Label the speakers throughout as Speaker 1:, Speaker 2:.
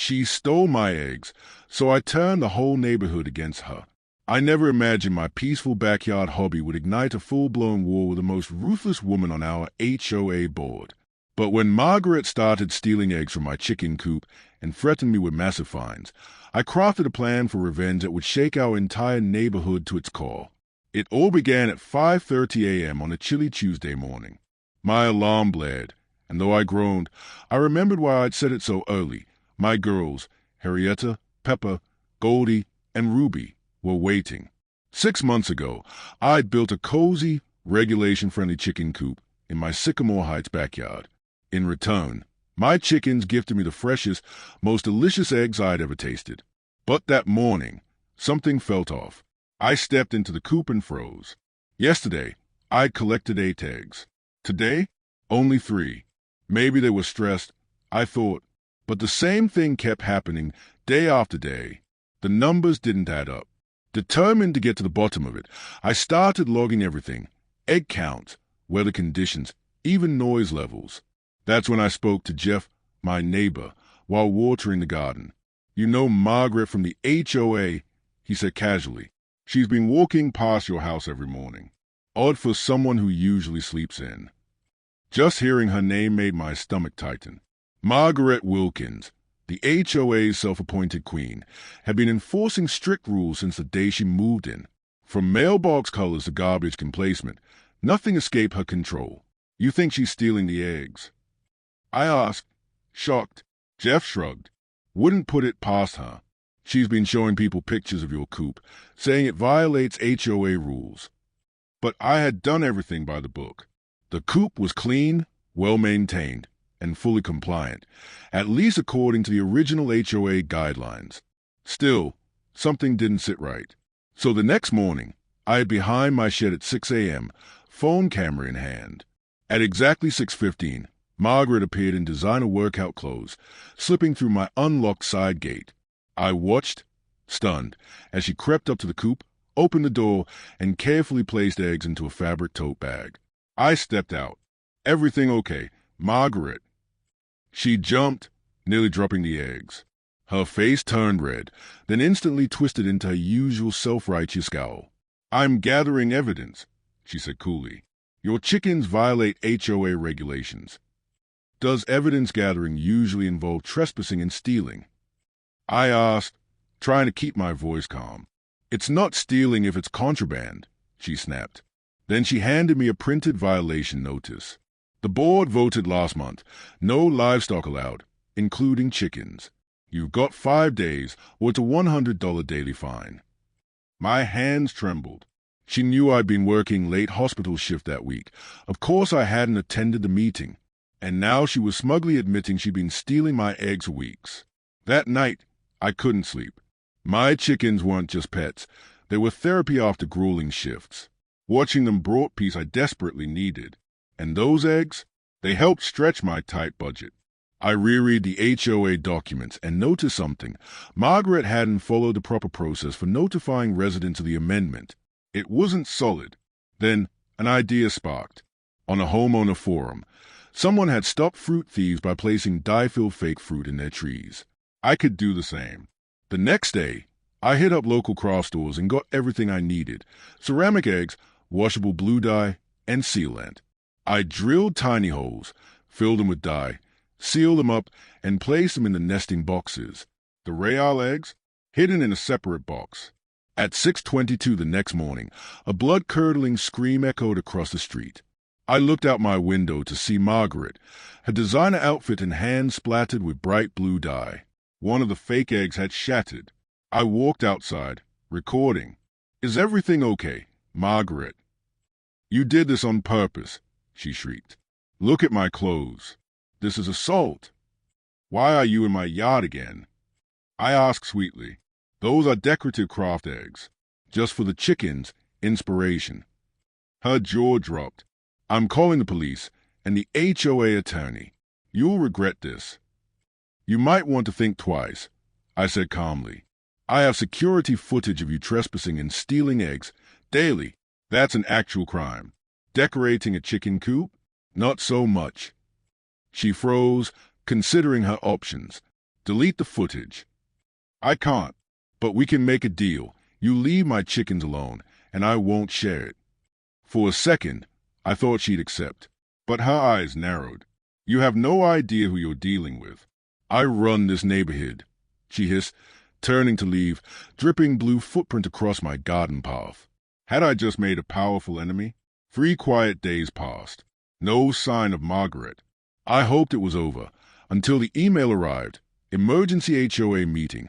Speaker 1: She stole my eggs, so I turned the whole neighborhood against her. I never imagined my peaceful backyard hobby would ignite a full-blown war with the most ruthless woman on our HOA board. But when Margaret started stealing eggs from my chicken coop and threatened me with massive fines, I crafted a plan for revenge that would shake our entire neighborhood to its core. It all began at 5:30 a.m. on a chilly Tuesday morning. My alarm blared, and though I groaned, I remembered why I'd set it so early. My girls, Henrietta, Pepper, Goldie, and Ruby, were waiting. 6 months ago, I'd built a cozy, regulation-friendly chicken coop in my Sycamore Heights backyard. In return, my chickens gifted me the freshest, most delicious eggs I'd ever tasted. But that morning, something felt off. I stepped into the coop and froze. Yesterday, I'd collected 8 eggs. Today, only 3. Maybe they were stressed, I thought, but the same thing kept happening day after day. The numbers didn't add up. Determined to get to the bottom of it, I started logging everything: egg counts, weather conditions, even noise levels. That's when I spoke to Jeff, my neighbor, while watering the garden. "You know Margaret from the HOA," he said casually. "She's been walking past your house every morning. Odd for someone who usually sleeps in." Just hearing her name made my stomach tighten. Margaret Wilkins, the HOA's self-appointed queen, had been enforcing strict rules since the day she moved in. From mailbox colors to garbage placement, nothing escaped her control. "You think she's stealing the eggs?" I asked, shocked. Jeff shrugged. "Wouldn't put it past her. She's been showing people pictures of your coop, saying it violates HOA rules." But I had done everything by the book. The coop was clean, well-maintained, and fully compliant, at least according to the original HOA guidelines. Still, something didn't sit right. So the next morning, I had behind my shed at 6 a.m., phone camera in hand. At exactly 6:15, Margaret appeared in designer workout clothes, slipping through my unlocked side gate. I watched, stunned, as she crept up to the coop, opened the door, and carefully placed eggs into a fabric tote bag. I stepped out. "Everything okay, Margaret?" She jumped, nearly dropping the eggs. Her face turned red, then instantly twisted into her usual self-righteous scowl. "I'm gathering evidence," she said coolly. "Your chickens violate HOA regulations." "Does evidence gathering usually involve trespassing and stealing?" I asked, trying to keep my voice calm. "It's not stealing if it's contraband," she snapped. Then she handed me a printed violation notice. "The board voted last month. No livestock allowed, including chickens. You've got 5 days, or it's a $100 daily fine." My hands trembled. She knew I'd been working late hospital shift that week. Of course I hadn't attended the meeting. And now she was smugly admitting she'd been stealing my eggs for weeks. That night, I couldn't sleep. My chickens weren't just pets. They were therapy after grueling shifts. Watching them brought peace I desperately needed. And those eggs, they helped stretch my tight budget. I reread the HOA documents and noticed something. Margaret hadn't followed the proper process for notifying residents of the amendment. It wasn't solid. Then an idea sparked. On a homeowner forum, someone had stopped fruit thieves by placing dye-filled fake fruit in their trees. I could do the same. The next day, I hit up local craft stores and got everything I needed: ceramic eggs, washable blue dye, and sealant. I drilled tiny holes, filled them with dye, sealed them up, and placed them in the nesting boxes. The Real eggs, hidden in a separate box. At 6:22 the next morning, a blood-curdling scream echoed across the street. I looked out my window to see Margaret, her designer outfit and hands splattered with bright blue dye. One of the fake eggs had shattered. I walked outside, recording. "Is everything okay, Margaret?" "You did this on purpose," she shrieked. "Look at my clothes. This is assault. Why are you in my yard again?" I asked sweetly. "Those are decorative craft eggs. Just for the chickens, inspiration." Her jaw dropped. "I'm calling the police and the HOA attorney. You'll regret this." "You might want to think twice," I said calmly. "I have security footage of you trespassing and stealing eggs daily. That's an actual crime. Decorating a chicken coop? Not so much." She froze, considering her options. Delete the footage. I can't, but we can make a deal. You leave my chickens alone, and I won't share it. For a second, I thought she'd accept, but her eyes narrowed. You have no idea who you're dealing with. I run this neighborhood, she hissed, turning to leave, dripping blue footprint across my garden path. Had I just made a powerful enemy? 3 quiet days passed. No sign of Margaret. I hoped it was over, until the email arrived. Emergency HOA meeting.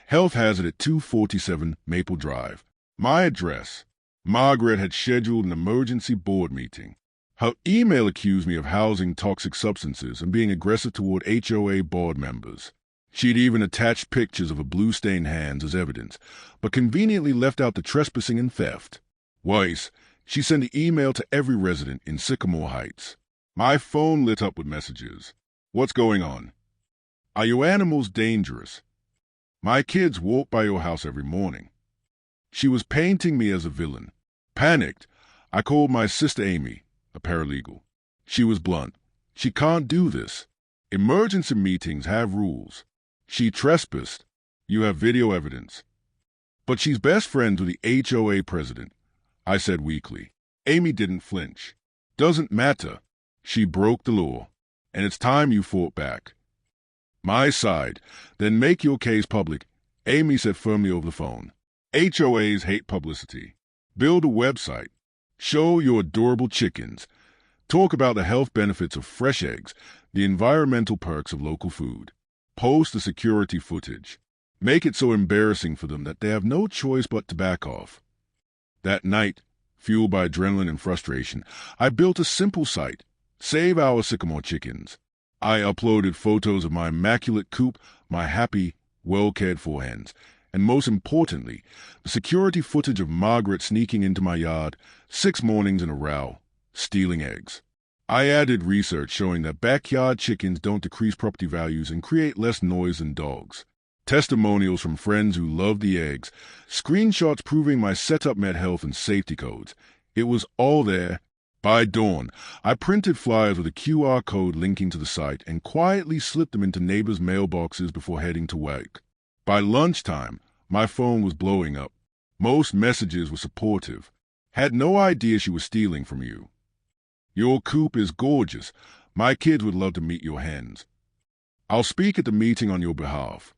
Speaker 1: Health hazard at 247 Maple Drive. My address. Margaret had scheduled an emergency board meeting. Her email accused me of housing toxic substances and being aggressive toward HOA board members. She'd even attached pictures of her blue-stained hands as evidence, but conveniently left out the trespassing and theft. Twice, she sent an email to every resident in Sycamore Heights. My phone lit up with messages. What's going on? Are your animals dangerous? My kids walk by your house every morning. She was painting me as a villain. Panicked, I called my sister Amy, a paralegal. She was blunt. She can't do this. Emergency meetings have rules. She trespassed. You have video evidence. But she's best friends with the HOA president, I said weakly. Amy didn't flinch. Doesn't matter. She broke the law, and it's time you fought back. My side. Then make your case public, Amy said firmly over the phone. HOAs hate publicity. Build a website. Show your adorable chickens. Talk about the health benefits of fresh eggs, the environmental perks of local food. Post the security footage. Make it so embarrassing for them that they have no choice but to back off. That night, fueled by adrenaline and frustration, I built a simple site, Save Our Sycamore Chickens. I uploaded photos of my immaculate coop, my happy, well-cared-for hens, and most importantly, the security footage of Margaret sneaking into my yard 6 mornings in a row, stealing eggs. I added research showing that backyard chickens don't decrease property values and create less noise than dogs. Testimonials from friends who loved the eggs, screenshots proving my setup met health and safety codes. It was all there. By dawn, I printed flyers with a QR code linking to the site and quietly slipped them into neighbors' mailboxes before heading to work. By lunchtime, my phone was blowing up. Most messages were supportive. Had no idea she was stealing from you. Your coop is gorgeous. My kids would love to meet your hens. I'll speak at the meeting on your behalf.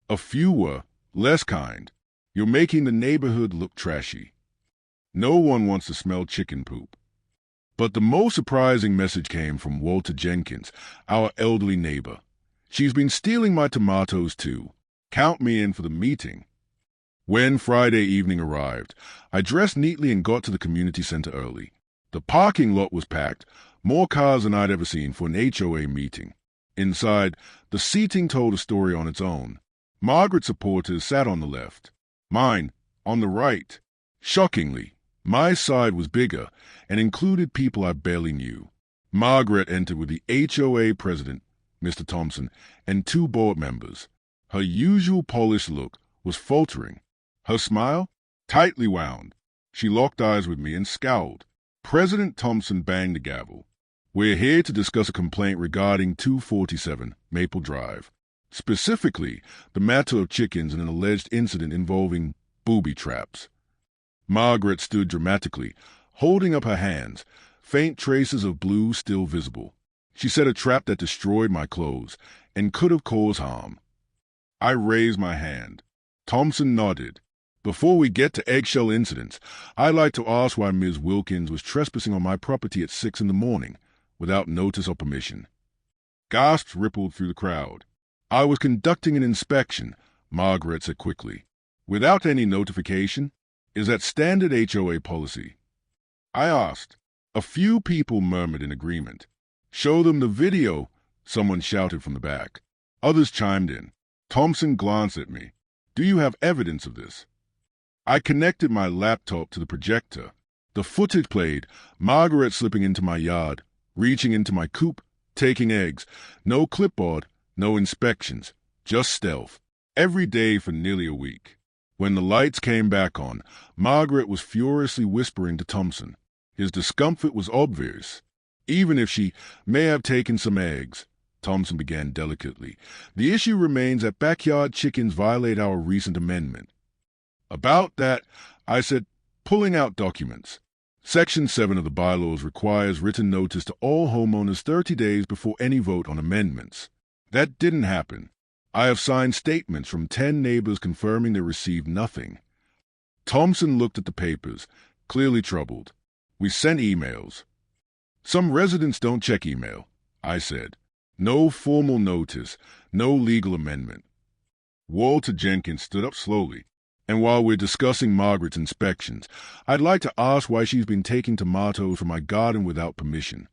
Speaker 1: A few were less kind. You're making the neighborhood look trashy. No one wants to smell chicken poop. But the most surprising message came from Walter Jenkins, our elderly neighbor. She's been stealing my tomatoes too. Count me in for the meeting. When Friday evening arrived, I dressed neatly and got to the community center early. The parking lot was packed, more cars than I'd ever seen for an HOA meeting. Inside, the seating told a story on its own. Margaret's supporters sat on the left, mine on the right. Shockingly, my side was bigger and included people I barely knew. Margaret entered with the HOA president, Mr. Thompson, and 2 board members. Her usual polished look was faltering. Her smile, tightly wound. She locked eyes with me and scowled. President Thompson banged the gavel. We're here to discuss a complaint regarding 247 Maple Drive. Specifically, the matter of chickens and an alleged incident involving booby traps. Margaret stood dramatically, holding up her hands, faint traces of blue still visible. She set a trap that destroyed my clothes and could have caused harm. I raised my hand. Thompson nodded. Before we get to eggshell incidents, I'd like to ask why Ms. Wilkins was trespassing on my property at 6 in the morning, without notice or permission. Gasps rippled through the crowd. I was conducting an inspection, Margaret said quickly. Without any notification? Is that standard HOA policy? I asked. A few people murmured in agreement. Show them the video, someone shouted from the back. Others chimed in. Thompson glanced at me. Do you have evidence of this? I connected my laptop to the projector. The footage played, Margaret slipping into my yard, reaching into my coop, taking eggs. No clipboard, no inspections, just stealth. Every day for nearly a week. When the lights came back on, Margaret was furiously whispering to Thompson. His discomfort was obvious. Even if she may have taken some eggs, Thompson began delicately. The issue remains that backyard chickens violate our recent amendment. About that, I said, pulling out documents. Section 7 of the bylaws requires written notice to all homeowners 30 days before any vote on amendments. That didn't happen. I have signed statements from 10 neighbors confirming they received nothing. Thompson looked at the papers, clearly troubled. We sent emails. Some residents don't check email, I said. No formal notice, no legal amendment. Walter Jenkins stood up slowly. And while we're discussing Margaret's inspections, I'd like to ask why she's been taking tomatoes from my garden without permission.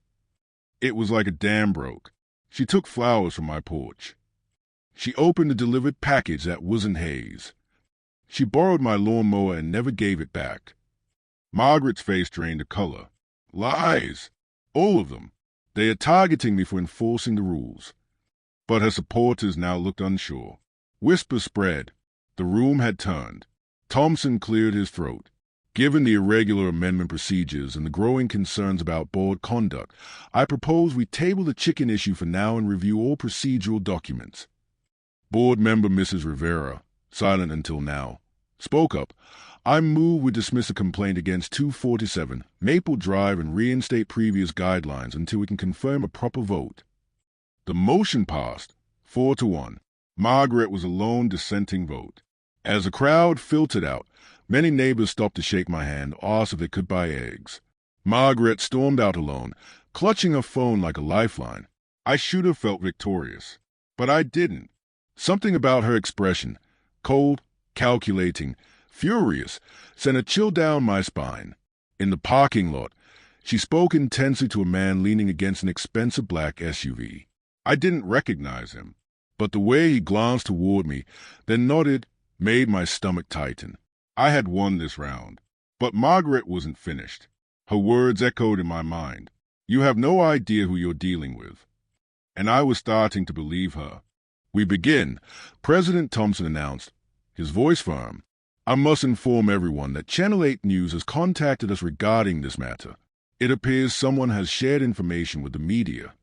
Speaker 1: It was like a dam broke. She took flowers from my porch. She opened a delivered package that wasn't Hayes. She borrowed my lawnmower and never gave it back. Margaret's face drained a color. Lies! All of them. They are targeting me for enforcing the rules. But her supporters now looked unsure. Whispers spread. The room had turned. Thompson cleared his throat. Given the irregular amendment procedures and the growing concerns about board conduct, I propose we table the chicken issue for now and review all procedural documents. Board member Mrs. Rivera, silent until now, spoke up. I move we dismiss a complaint against 247 Maple Drive and reinstate previous guidelines until we can confirm a proper vote. The motion passed, 4-1. Margaret was a lone dissenting vote. As the crowd filtered out, many neighbors stopped to shake my hand, asked if they could buy eggs. Margaret stormed out alone, clutching her phone like a lifeline. I should have felt victorious, but I didn't. Something about her expression, cold, calculating, furious, sent a chill down my spine. In the parking lot, she spoke intensely to a man leaning against an expensive black SUV. I didn't recognize him, but the way he glanced toward me, then nodded, made my stomach tighten. I had won this round. But Margaret wasn't finished. Her words echoed in my mind. You have no idea who you're dealing with. And I was starting to believe her. We begin, President Thompson announced, his voice firm. I must inform everyone that Channel 8 News has contacted us regarding this matter. It appears someone has shared information with the media.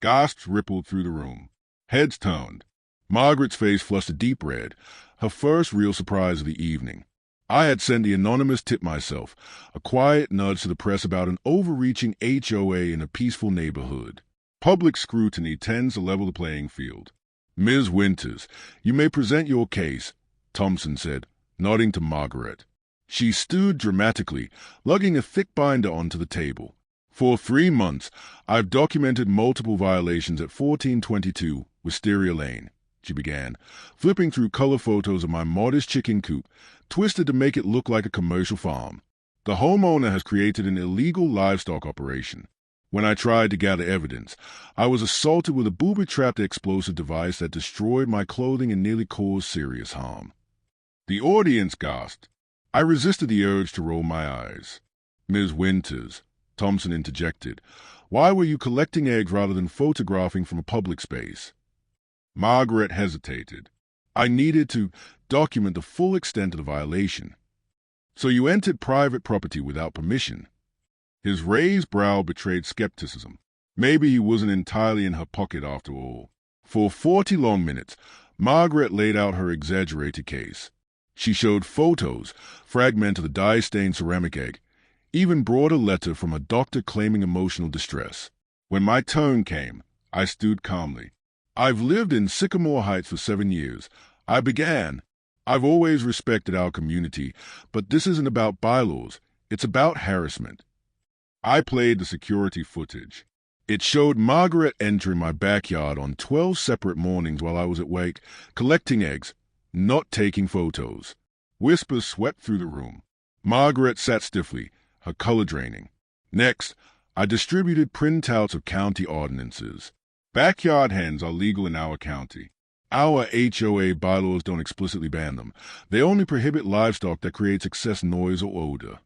Speaker 1: Gasps rippled through the room. Heads turned. Margaret's face flushed a deep red, her first real surprise of the evening. I had sent the anonymous tip myself, a quiet nudge to the press about an overreaching HOA in a peaceful neighborhood. Public scrutiny tends to level the playing field. Ms. Winters, you may present your case, Thompson said, nodding to Margaret. She stood dramatically, lugging a thick binder onto the table. For 3 months, I've documented multiple violations at 1422 Wisteria Lane, she began, flipping through color photos of my modest chicken coop, twisted to make it look like a commercial farm. The homeowner has created an illegal livestock operation. When I tried to gather evidence, I was assaulted with a booby-trapped explosive device that destroyed my clothing and nearly caused serious harm. The audience gasped. I resisted the urge to roll my eyes. Ms. Winters, Thompson interjected, why were you collecting eggs rather than photographing from a public space? Margaret hesitated. I needed to document the full extent of the violation. So you entered private property without permission. His raised brow betrayed skepticism. Maybe he wasn't entirely in her pocket after all. For 40 long minutes, Margaret laid out her exaggerated case. She showed photos, fragments of the dye-stained ceramic egg, even brought a letter from a doctor claiming emotional distress. When my turn came, I stood calmly. I've lived in Sycamore Heights for 7 years. I began. I've always respected our community, but this isn't about bylaws. It's about harassment. I played the security footage. It showed Margaret entering my backyard on 12 separate mornings while I was at work, collecting eggs, not taking photos. Whispers swept through the room. Margaret sat stiffly, her color draining. Next, I distributed printouts of county ordinances. Backyard hens are legal in our county. Our HOA bylaws don't explicitly ban them. They only prohibit livestock that creates excess noise or odor.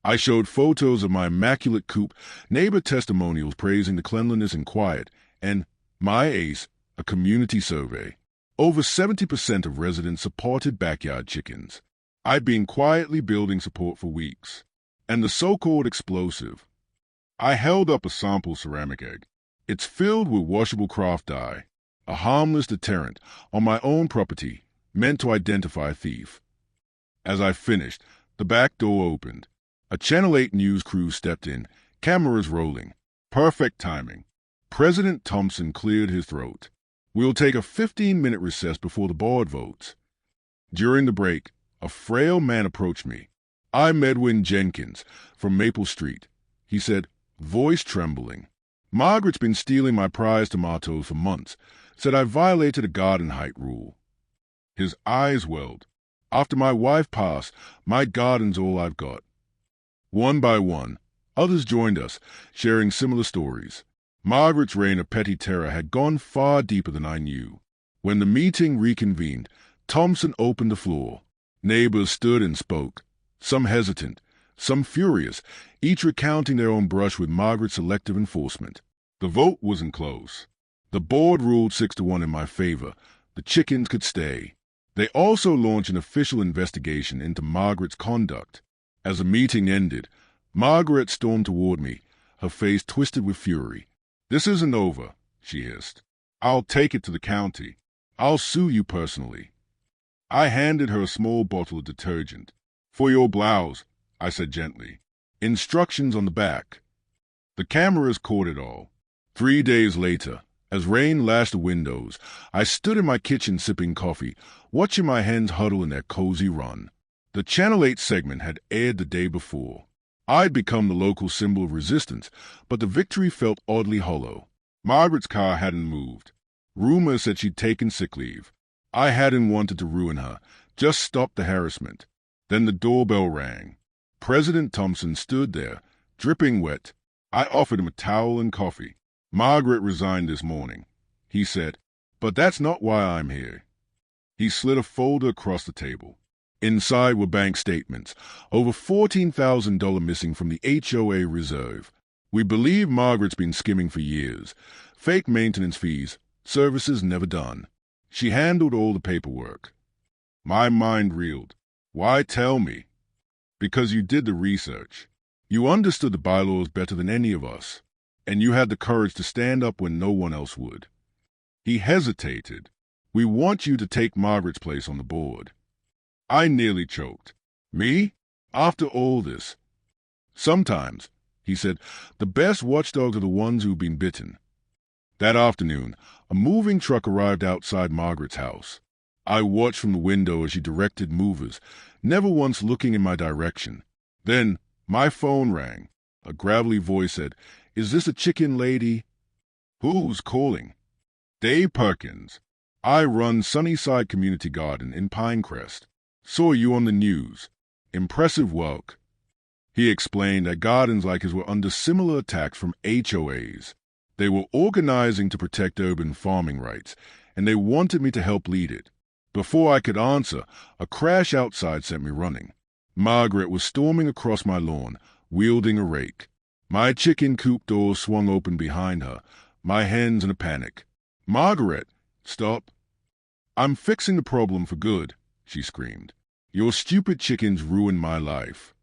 Speaker 1: I showed photos of my immaculate coop, neighbor testimonials praising the cleanliness and quiet, and my ace, a community survey. Over 70% of residents supported backyard chickens. I'd been quietly building support for weeks. And the so-called explosive. I held up a sample ceramic egg. It's filled with washable craft dye, a harmless deterrent on my own property, meant to identify a thief. As I finished, the back door opened. A Channel 8 news crew stepped in, cameras rolling. Perfect timing. President Thompson cleared his throat. We'll take a 15-minute recess before the board votes. During the break, a frail man approached me. I'm Edwin Jenkins from Maple Street, he said, voice trembling. Margaret's been stealing my prize tomatoes for months, said I violated a garden height rule. His eyes welled. After my wife passed, my garden's all I've got. One by one, others joined us, sharing similar stories. Margaret's reign of petty terror had gone far deeper than I knew. When the meeting reconvened, Thompson opened the floor. Neighbors stood and spoke, some hesitant, some furious, each recounting their own brush with Margaret's selective enforcement. The vote wasn't close. The board ruled 6-1 in my favor. The chickens could stay. They also launched an official investigation into Margaret's conduct. As the meeting ended, Margaret stormed toward me, her face twisted with fury. This isn't over, she hissed. I'll take it to the county. I'll sue you personally. I handed her a small bottle of detergent. For your blouse, I said gently. Instructions on the back. The cameras caught it all. 3 days later, as rain lashed the windows, I stood in my kitchen sipping coffee, watching my hens huddle in their cozy run. The Channel 8 segment had aired the day before. I'd become the local symbol of resistance, but the victory felt oddly hollow. Margaret's car hadn't moved. Rumors said she'd taken sick leave. I hadn't wanted to ruin her, just stop the harassment. Then the doorbell rang. President Thompson stood there, dripping wet. I offered him a towel and coffee. Margaret resigned this morning, he said, but that's not why I'm here. He slid a folder across the table. Inside were bank statements, over $14,000 missing from the HOA reserve. We believe Margaret's been skimming for years. Fake maintenance fees, services never done. She handled all the paperwork. My mind reeled. Why tell me? Because you did the research. You understood the bylaws better than any of us, and you had the courage to stand up when no one else would. He hesitated. We want you to take Margaret's place on the board. I nearly choked. Me? After all this? Sometimes, he said, the best watchdogs are the ones who've been bitten. That afternoon, a moving truck arrived outside Margaret's house. I watched from the window as she directed movers, never once looking in my direction. Then my phone rang. A gravelly voice said, "Is this a chicken lady?" "Who's calling?" "Dave Perkins. I run Sunnyside Community Garden in Pinecrest. Saw you on the news. Impressive work." He explained that gardens like his were under similar attacks from HOAs. They were organizing to protect urban farming rights, and they wanted me to help lead it. Before I could answer, a crash outside sent me running. Margaret was storming across my lawn, wielding a rake. My chicken coop door swung open behind her, my hens in a panic. "Margaret, stop." "I'm fixing the problem for good," she screamed. "Your stupid chickens ruined my life."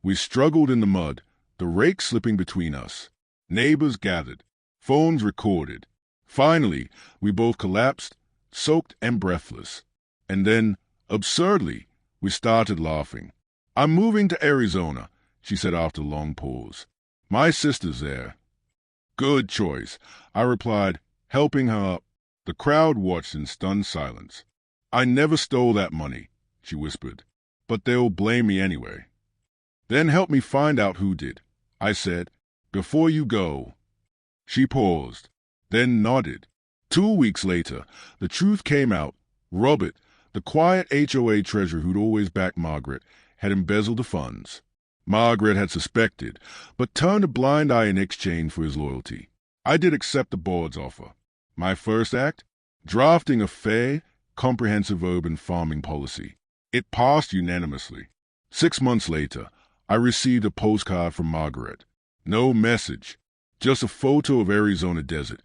Speaker 1: We struggled in the mud, the rake slipping between us. Neighbors gathered. Phones recorded. Finally, we both collapsed, soaked and breathless. And then, absurdly, we started laughing. "I'm moving to Arizona," she said after a long pause. "My sister's there." "Good choice," I replied, helping her up. The crowd watched in stunned silence. "I never stole that money," she whispered, "but they'll blame me anyway." "Then help me find out who did," I said, "before you go." She paused, then nodded. 2 weeks later, the truth came out. Robert, the quiet HOA treasurer who'd always backed Margaret, had embezzled the funds. Margaret had suspected, but turned a blind eye in exchange for his loyalty. I did accept the board's offer. My first act? Drafting a fair, comprehensive urban farming policy. It passed unanimously. 6 months later, I received a postcard from Margaret. No message, just a photo of Arizona desert,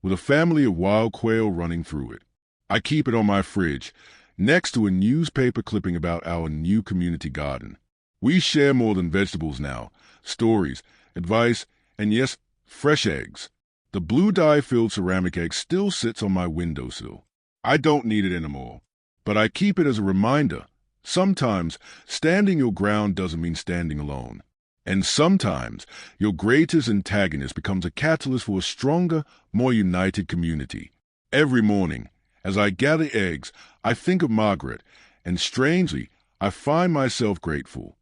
Speaker 1: with a family of wild quail running through it. I keep it on my fridge, next to a newspaper clipping about our new community garden. We share more than vegetables now, stories, advice, and yes, fresh eggs. The blue dye-filled ceramic egg still sits on my windowsill. I don't need it anymore, but I keep it as a reminder. Sometimes standing your ground doesn't mean standing alone. And sometimes your greatest antagonist becomes a catalyst for a stronger, more united community. Every morning, as I gather eggs, I think of Margaret, and strangely, I find myself grateful.